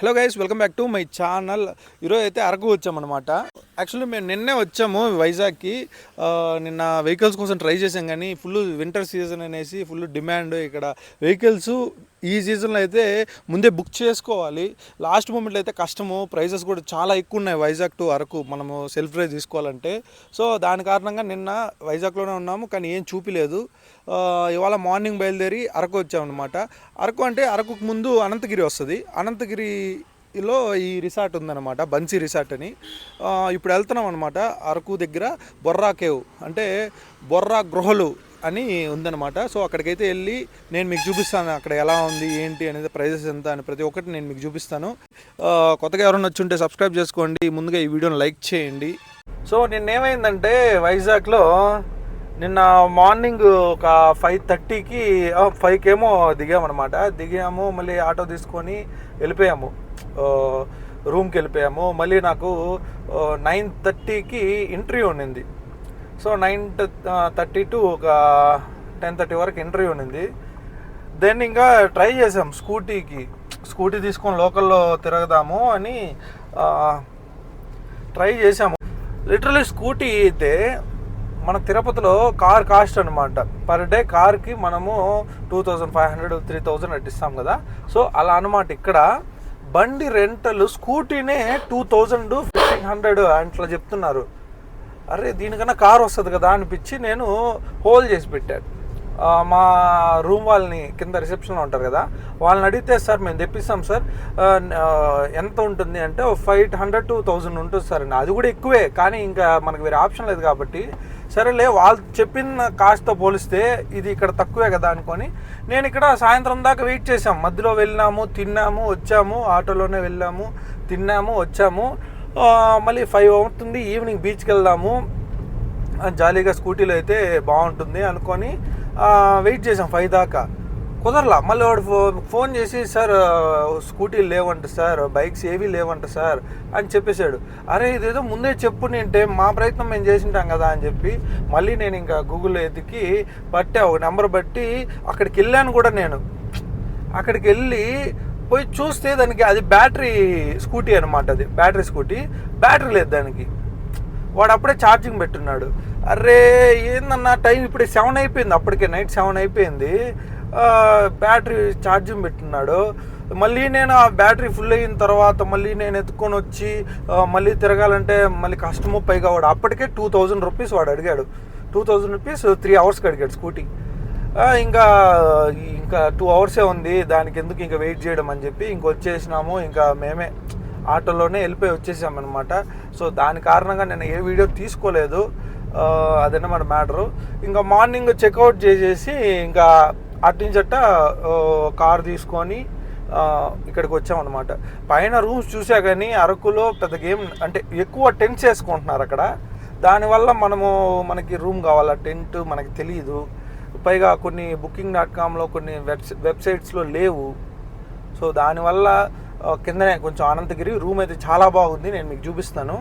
Hello guys, welcome back to my channel. ఈరోజు అయితే అరకు వచ్చామన్నమాట. యాక్చువల్లీ మేము నిన్నే వచ్చాము వైజాగ్కి. నిన్న వెహికల్స్ కోసం ట్రై చేసాం, కానీ ఫుల్ వింటర్ సీజన్ అనేసి ఫుల్ డిమాండ్ ఇక్కడ వెహికల్స్. ఈ సీజన్లో అయితే ముందే బుక్ చేసుకోవాలి. లాస్ట్ మూమెంట్లో అయితే కష్టము. ప్రైజెస్ కూడా చాలా ఎక్కువ ఉన్నాయి వైజాగ్ టు అరకు మనము సెల్ఫ్ డ్రైవ్ తీసుకోవాలంటే. సో దాని కారణంగా నిన్న వైజాగ్లోనే ఉన్నాము, కానీ ఏం చూపిలేదు. ఇవాళ మార్నింగ్ బయలుదేరి అరకు వచ్చామన్నమాట. అరకు అంటే అరకుకు ముందు అనంతగిరి వస్తుంది. అనంతగిరిలో ఈ రిసార్ట్ ఉందన్నమాట, బన్సీ రిసార్ట్ అని. ఇప్పుడు వెళ్తున్నాం అనమాట. అరకు దగ్గర బొర్రా కేవ్ అంటే బొర్రా గృహలు అని ఉందన్నమాట. సో అక్కడికైతే వెళ్ళి నేను మీకు చూపిస్తాను అక్కడ ఎలా ఉంది ఏంటి అనేది, ప్రైజెస్ ఎంత అని ప్రతి ఒక్కటి నేను మీకు చూపిస్తాను. కొత్తగా ఎవరైనా వచ్చుంటే సబ్స్క్రైబ్ చేసుకోండి, ముందుగా ఈ వీడియోని లైక్ చేయండి. సో నిన్నేమైందంటే వైజాగ్లో నిన్న మార్నింగ్ ఒక 5:30కి 5కేమో దిగామన్నమాట. దిగాము, మళ్ళీ ఆటో తీసుకొని వెళ్ళిపోయాము, రూమ్కి వెళ్ళిపోయాము. మళ్ళీ నాకు 9:30కి ఇంటర్వ్యూ ఉండింది. సో 9:30 టు ఒక 10:30 వరకు ఇంటర్వ్యూ ఉండింది. దెన్ ఇంకా ట్రై చేసాం స్కూటీ తీసుకొని లోకల్లో తిరగదాము అని ట్రై చేసాము. లిటరలీ స్కూటీ అయితే మన తిరుపతిలో కార్ కాస్ట్ అనమాట, పర్ డే కార్కి మనము 2500 3000 అట్టిస్తాం కదా. సో అలా అనమాట. ఇక్కడ బండి రెంటల్ స్కూటీనే 2000 1500 అట్లా చెప్తున్నారు. అరే దీనికన్నా కార్ వస్తుంది కదా అనిపించి నేను హోల్డ్ చేసి పెట్టాను. మా రూమ్ వాళ్ళని, కింద రిసెప్షన్లో ఉంటారు కదా, వాళ్ళని అడిగితే సార్ మేము తెప్పిస్తాం సార్, ఎంత ఉంటుంది అంటే 500 to 1000 ఉంటుంది సార్ అండి. అది కూడా ఎక్కువే, కానీ ఇంకా మనకు వేరే ఆప్షన్ లేదు కాబట్టి సరేలే వాళ్ళు చెప్పిన కాస్ట్తో పోలిస్తే ఇది ఇక్కడ తక్కువే కదా అనుకొని నేను ఇక్కడ సాయంత్రం దాకా వెయిట్ చేసాం. మధ్యలో వెళ్ళినాము, తిన్నాము, వచ్చాము, ఆటోలోనే వెళ్ళాము, తిన్నాము, వచ్చాము. మళ్ళీ 5 అవుతుంది, ఈవినింగ్ బీచ్కి వెళ్దాము, జాలీగా స్కూటీలో అయితే బాగుంటుంది అనుకొని వెయిట్ చేసాం 5 దాకా. కుదరలా. మళ్ళీ వాడు ఫోన్ చేసి సార్ స్కూటీలు లేవంట సార్, బైక్స్ ఏవి లేవంట సార్ అని చెప్పేశాడు. అరే ఇదేదో ముందే చెప్పు, అంటే మా ప్రయత్నం మేము చేసింటాం కదా అని చెప్పి మళ్ళీ నేను ఇంకా గూగుల్లో ఎతికి పట్టా, ఒక నెంబర్ బట్టి అక్కడికి వెళ్ళాను కూడా. నేను అక్కడికి వెళ్ళి పోయి చూస్తే దానికి అది బ్యాటరీ స్కూటీ అనమాట. అది బ్యాటరీ స్కూటీ, బ్యాటరీ లేదు దానికి. వాడు అప్పుడే ఛార్జింగ్ పెట్టున్నాడు. అరే ఏందన్నా టైం ఇప్పుడే 7 అయిపోయింది, అప్పటికే నైట్ 7 అయిపోయింది. బ్యాటరీ ఛార్జింగ్ పెట్టున్నాడు. మళ్ళీ నేను ఆ బ్యాటరీ ఫుల్ అయిన తర్వాత మళ్ళీ నేను ఎత్తుకొని వచ్చి మళ్ళీ తిరగాలంటే మళ్ళీ కష్టము. పైగా వాడు అప్పటికే 2000 రూపీస్ వాడు అడిగాడు. 2000 రూపీస్ 3 అవర్స్కి అడిగాడు స్కూటీ. ఇంకా 2 అవర్సే ఉంది, దానికి ఎందుకు ఇంకా వెయిట్ చేయడం అని చెప్పి ఇంకొచ్చేసినాము. ఇంకా మేమే ఆటోలోనే వెళ్ళిపోయి వచ్చేసామన్నమాట. సో దాని కారణంగా నేను ఏ వీడియో తీసుకోలేదు. అదన్నమాట మ్యాటరు. ఇంకా మార్నింగ్ చెక్అవుట్ చేసేసి ఇంకా అట్టించట కార్ తీసుకొని ఇక్కడికి వచ్చామన్నమాట. పైన రూమ్స్ చూసా కానీ అరకులో పెద్ద గేమ్ అంటే ఎక్కువ టెంట్స్ వేసుకుంటున్నారు అక్కడ. దానివల్ల మనకి రూమ్ కావాలా, టెంట్ మనకి తెలియదు. పైగా కొన్ని booking.comలో కొన్ని వెబ్సైట్స్లో లేవు. సో దానివల్ల కిందనే కొంచెం అనంతగిరి రూమ్ అయితే చాలా బాగుంది, నేను మీకు చూపిస్తాను.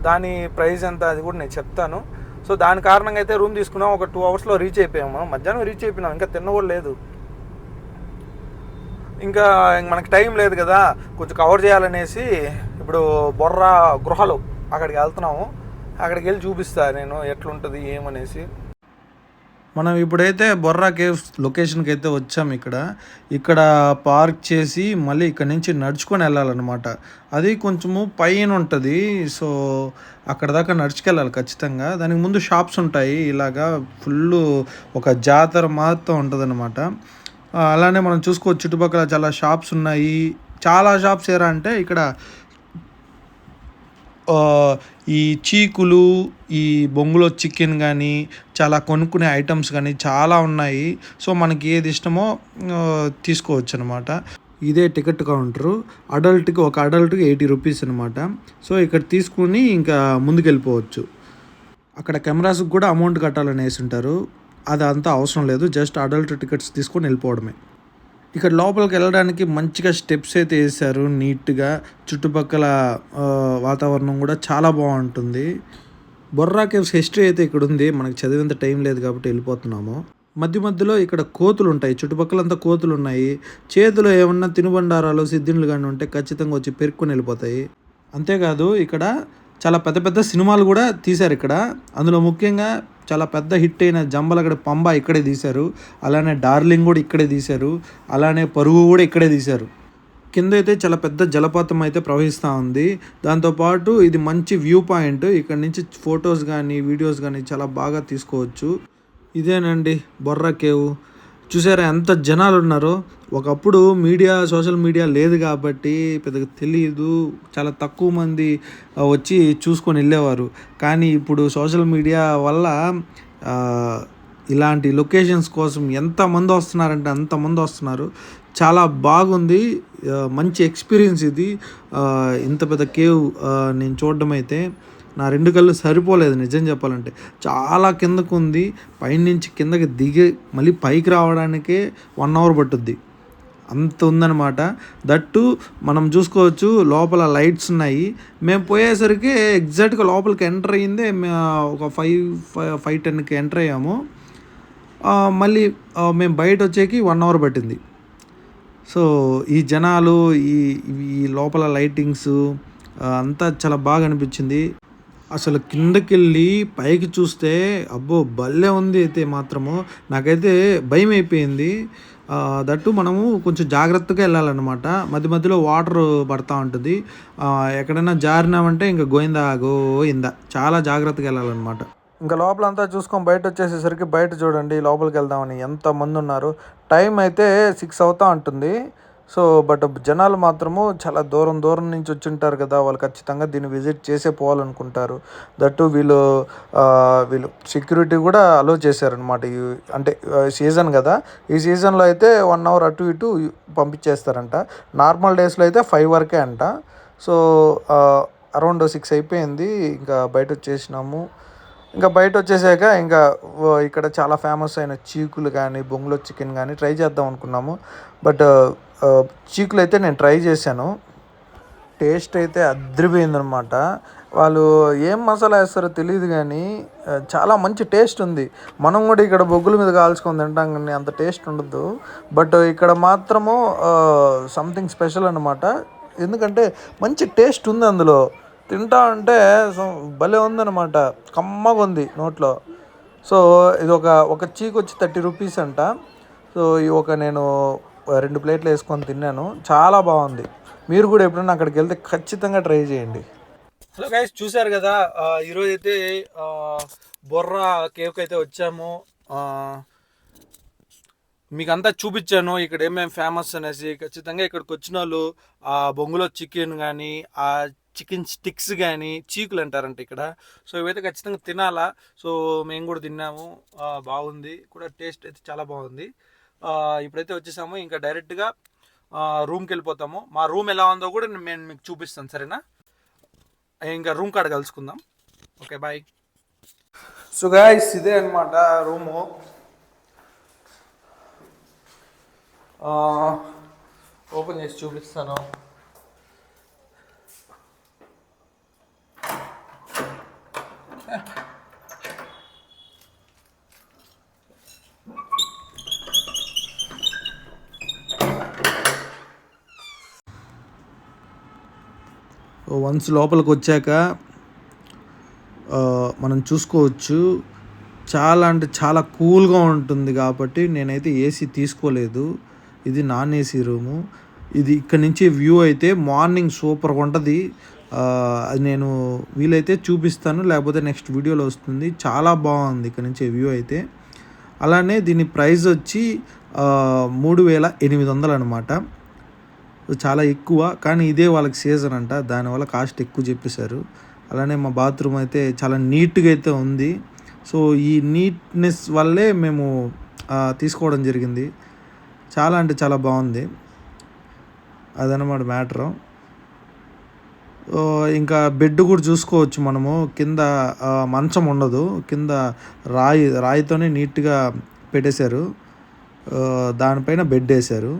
దాని ప్రైస్ ఎంత అది కూడా నేను చెప్తాను. సో దాని కారణంగా అయితే రూమ్ తీసుకున్నాం. ఒక 2 అవర్స్లో రీచ్ అయిపోయాము. మధ్యాహ్నం రీచ్ అయిపోయినాం, ఇంకా తిన్న కూడా లేదు. ఇంకా మనకి టైం లేదు కదా, కొంచెం కవర్ చేయాలనేసి ఇప్పుడు బొర్రా గృహలు అక్కడికి వెళ్తున్నాము. అక్కడికి వెళ్ళి చూపిస్తాను నేను ఎట్లుంటుంది ఏమనేసి. మనం ఇప్పుడైతే బొర్రా కేవ్స్ లొకేషన్కి అయితే వచ్చాము. ఇక్కడ పార్క్ చేసి మళ్ళీ ఇక్కడ నుంచి నడుచుకొని వెళ్ళాలన్నమాట. అది కొంచెము పైన ఉంటుంది. సో అక్కడ దాకా నడుచుకెళ్ళాలి ఖచ్చితంగా. దానికి ముందు షాప్స్ ఉంటాయి, ఇలాగా ఫుల్ ఒక జాతర మాత్రం ఉంటుంది అనమాట. అలానే మనం చూసుకోవచ్చు చుట్టుపక్కల చాలా షాప్స్ ఉన్నాయి. చాలా షాప్స్ ఏరా అంటే ఇక్కడ ఈ చీకులు, ఈ బొంగులో చికెన్ కానీ, చాలా కొనుక్కునే ఐటమ్స్ కానీ చాలా ఉన్నాయి. సో మనకి ఏది ఇష్టమో తీసుకోవచ్చు అనమాట. ఇదే టికెట్ కౌంటరు. ఒక అడల్ట్కి 80 రూపీస్ అనమాట. సో ఇక్కడ తీసుకుని ఇంకా ముందుకు వెళ్ళిపోవచ్చు. అక్కడ కెమెరాస్కి కూడా అమౌంట్ కట్టాలని వేసి ఉంటారు. అది అంతా అవసరం లేదు, జస్ట్ అడల్ట్ టికెట్స్ తీసుకొని వెళ్ళిపోవడమే. ఇక్కడ లోపలికి వెళ్ళడానికి మంచిగా స్టెప్స్ అయితే వేసారు నీట్గా. చుట్టుపక్కల వాతావరణం కూడా చాలా బాగుంటుంది. బొర్రా కేవ్స్ హిస్టరీ అయితే ఇక్కడ ఉంది, మనకు చదివేంత టైం లేదు కాబట్టి వెళ్ళిపోతున్నాము. మధ్య మధ్యలో ఇక్కడ కోతులు ఉంటాయి, చుట్టుపక్కలంతా కోతులు ఉన్నాయి. చేతిలో ఏమన్నా తినుబండారాలు సిద్ధిండ్లు కానీ ఉంటే ఖచ్చితంగా వచ్చి పెరుక్కొని వెళ్ళిపోతాయి. అంతేకాదు ఇక్కడ చాలా పెద్ద పెద్ద సినిమాలు కూడా తీశారు ఇక్కడ. అందులో ముఖ్యంగా చాలా పెద్ద హిట్ అయిన జంబలగడ పంబ ఇక్కడే తీశారు. అలానే డార్లింగ్ కూడా ఇక్కడే తీశారు. అలానే పరుగు కూడా ఇక్కడే తీశారు. కింద అయితే చాలా పెద్ద జలపాతం అయితే ప్రవహిస్తూ ఉంది. దాంతోపాటు ఇది మంచి వ్యూ పాయింట్. ఇక్కడ నుంచి ఫొటోస్ కానీ వీడియోస్ కానీ చాలా బాగా తీసుకోవచ్చు. ఇదేనండి బొర్రా కేవ్. చూసారా ఎంత జనాలు ఉన్నారో. ఒకప్పుడు సోషల్ మీడియా లేదు కాబట్టి పెద్దగా తెలియదు, చాలా తక్కువ మంది వచ్చి చూసుకొని వెళ్ళేవారు. కానీ ఇప్పుడు సోషల్ మీడియా వల్ల ఇలాంటి లొకేషన్స్ కోసం ఎంతమంది వస్తున్నారంటే అంతమంది వస్తున్నారు. చాలా బాగుంది, మంచి ఎక్స్పీరియన్స్ ఇది. ఇంత పెద్ద కేవ్ నేను చూడడం అయితే నా 2 కళ్ళు సరిపోలేదు నిజం చెప్పాలంటే. చాలా కిందకు ఉంది. పైనుంచి కిందకి దిగి మళ్ళీ పైకి రావడానికే 1 అవర్ పట్టుద్ది, అంత ఉందన్నమాట. దట్టు మనం చూసుకోవచ్చు లోపల లైట్స్ ఉన్నాయి. మేము పోయేసరికి ఎగ్జాక్ట్గా లోపలికి ఎంటర్ అయ్యిందే ఒక 5:10కి ఎంటర్ అయ్యాము. మళ్ళీ మేము బయట వచ్చేకి 1 అవర్ పట్టింది. సో ఈ జనాలు ఈ లోపల లైటింగ్స్ అంతా చాలా బాగా అనిపించింది. అసలు కిందకి వెళ్ళి పైకి చూస్తే అబ్బో భలే ఉంది. అయితే మాత్రము నాకైతే భయం అయిపోయింది. దట్టు మనము కొంచెం జాగ్రత్తగా వెళ్ళాలన్నమాట. మధ్య మధ్యలో వాటర్ పడతా ఉంటుంది. ఎక్కడైనా జారినామంటే ఇంకా గోయిందా చాలా జాగ్రత్తగా వెళ్ళాలన్నమాట. ఇంకా లోపలంతా చూసుకొని బయట వచ్చేసేసరికి బయట చూడండి లోపలికి వెళ్దామని ఎంతమంది ఉన్నారు. టైం అయితే 6 అవుతా ఉంటుంది. సో బట్ జనాలు మాత్రము చాలా దూరం నుంచి వచ్చి ఉంటారు కదా, వాళ్ళు ఖచ్చితంగా దీన్ని విజిట్ చేసే పోవాలనుకుంటారు. దట్టు వీళ్ళు సెక్యూరిటీ కూడా అలో చేశారనమాట. అంటే సీజన్ కదా, ఈ సీజన్లో అయితే 1 అవర్ అటు ఇటు పంపించేస్తారంట. నార్మల్ డేస్లో అయితే 5 వరకే అంట. సో అరౌండ్ 6 అయిపోయింది. ఇంకా బయట వచ్చేసినాము. ఇంకా బయట వచ్చేసాక ఇంకా ఇక్కడ చాలా ఫేమస్ అయిన చీకులు కానీ బొంగులో చికెన్ కానీ ట్రై చేద్దాం అనుకున్నాము. బట్ చీకులు అయితే నేను ట్రై చేశాను. టేస్ట్ అయితే అదిరిపోయిందనమాట. వాళ్ళు ఏం మసాలా వేస్తారో తెలియదు కానీ చాలా మంచి టేస్ట్ ఉంది. మనం కూడా ఇక్కడ బొగ్గుల మీద కాల్చుకొని తింటాం కానీ అంత టేస్ట్ ఉండదు. బట్ ఇక్కడ మాత్రము సంథింగ్ స్పెషల్ అనమాట. ఎందుకంటే మంచి టేస్ట్ ఉంది అందులో. తింటా అంటే భలే ఉందన్నమాట, కమ్మగా ఉంది నోట్లో. సో ఇది ఒక చీకు వచ్చి 30 రూపీస్ అంట. సో నేను 2 ప్లేట్లు వేసుకొని తిన్నాను, చాలా బాగుంది. మీరు కూడా ఎప్పుడైనా అక్కడికి వెళ్తే ఖచ్చితంగా ట్రై చేయండి. హలో గైస్, చూసారు కదా ఈరోజు అయితే బొర్రా కేవ్కి అయితే వచ్చాము. మీకు అంతా చూపించాను ఇక్కడ ఏమేమి ఫేమస్ అనేసి. ఖచ్చితంగా ఇక్కడికి వచ్చిన వాళ్ళు ఆ బొంగులో చికెన్ కానీ ఆ చికెన్ స్టిక్స్ కానీ చీకులు అంటారంట ఇక్కడ. సో ఇవైతే ఖచ్చితంగా తినాలా. సో మేము కూడా తిన్నాము, బాగుంది కూడా, టేస్ట్ అయితే చాలా బాగుంది. ఇప్పుడైతే వచ్చేసాము, ఇంకా డైరెక్ట్గా రూమ్కి వెళ్ళిపోతాము. మా రూమ్ ఎలా ఉందో కూడా నేను మీకు చూపిస్తాను, సరేనా? ఇంకా రూమ్ కాడ కలుసుకుందాం. Okay bye. సో గైస్ ఇదే అనమాట రూము. ఓపెన్ చేసి చూపిస్తాను. వన్స్ లోపలికి వచ్చాక మనం చూసుకోవచ్చు, చాలా అంటే చాలా కూల్గా ఉంటుంది కాబట్టి నేనైతే ఏసీ తీసుకోలేదు. ఇది నాన్ ఏసీ రూము. ఇది ఇక్కడ నుంచి వ్యూ అయితే మార్నింగ్ సూపర్గా ఉంటుంది. అది నేను వీలైతే చూపిస్తాను, లేకపోతే నెక్స్ట్ వీడియోలో వస్తుంది. చాలా బాగుంది ఇక్కడ నుంచి వ్యూ అయితే. అలానే దీని ప్రైస్ వచ్చి 3800 అనమాట. చాలా ఎక్కువ, కానీ ఇదే వాళ్ళకి సీజన్ అంట, దానివల్ల కాస్ట్ ఎక్కువ చెప్పేశారు. అలానే మా బాత్రూమ్ అయితే చాలా నీట్గా అయితే ఉంది. సో ఈ నీట్నెస్ వల్లే మేము తీసుకోవడం జరిగింది. చాలా అంటే చాలా బాగుంది, అదనమాట మ్యాటరు. ఇంకా బెడ్ కూడా చూసుకోవచ్చు మనము. కింద మంచం ఉండదు, కింద రాయితోనే నీట్గా పెట్టేశారు, దానిపైన బెడ్ వేశారు.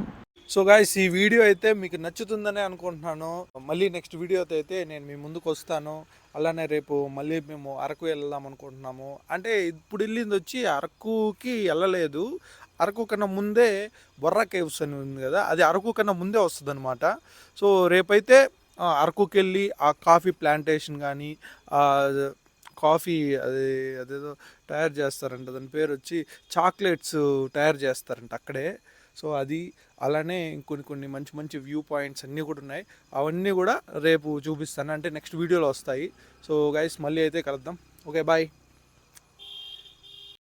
సో గాయ్స్ ఈ వీడియో అయితే మీకు నచ్చుతుందనే అనుకుంటున్నాను. మళ్ళీ నెక్స్ట్ వీడియోతో అయితే నేను మీ ముందుకు వస్తాను. అలానే రేపు మళ్ళీ మేము అరకు వెళ్దాం అనుకుంటున్నాము. అంటే ఇప్పుడు వెళ్ళింది వచ్చి అరకుకి వెళ్ళలేదు, అరకు కన్నా ముందే బొర్రా కేవ్స్ అని ఉంది కదా, అది అరకు కన్నా ముందే వస్తుంది అనమాట. సో రేపైతే అరకుకి వెళ్ళి ఆ కాఫీ ప్లాంటేషన్ కానీ కాఫీ అదేదో తయారు చేస్తారంట, దాని పేరు వచ్చి చాక్లెట్స్ తయారు చేస్తారంట అక్కడే. సో అది అలానే కొన్ని కొన్ని మంచి మంచి వ్యూ పాయింట్స్ అన్నీ కూడా ఉన్నాయి. అవన్నీ కూడా రేపు చూపిస్తాను, అంటే నెక్స్ట్ వీడియోలో వస్తాయి. సో గైస్ మళ్ళీ అయితే కలుద్దాం. Okay bye.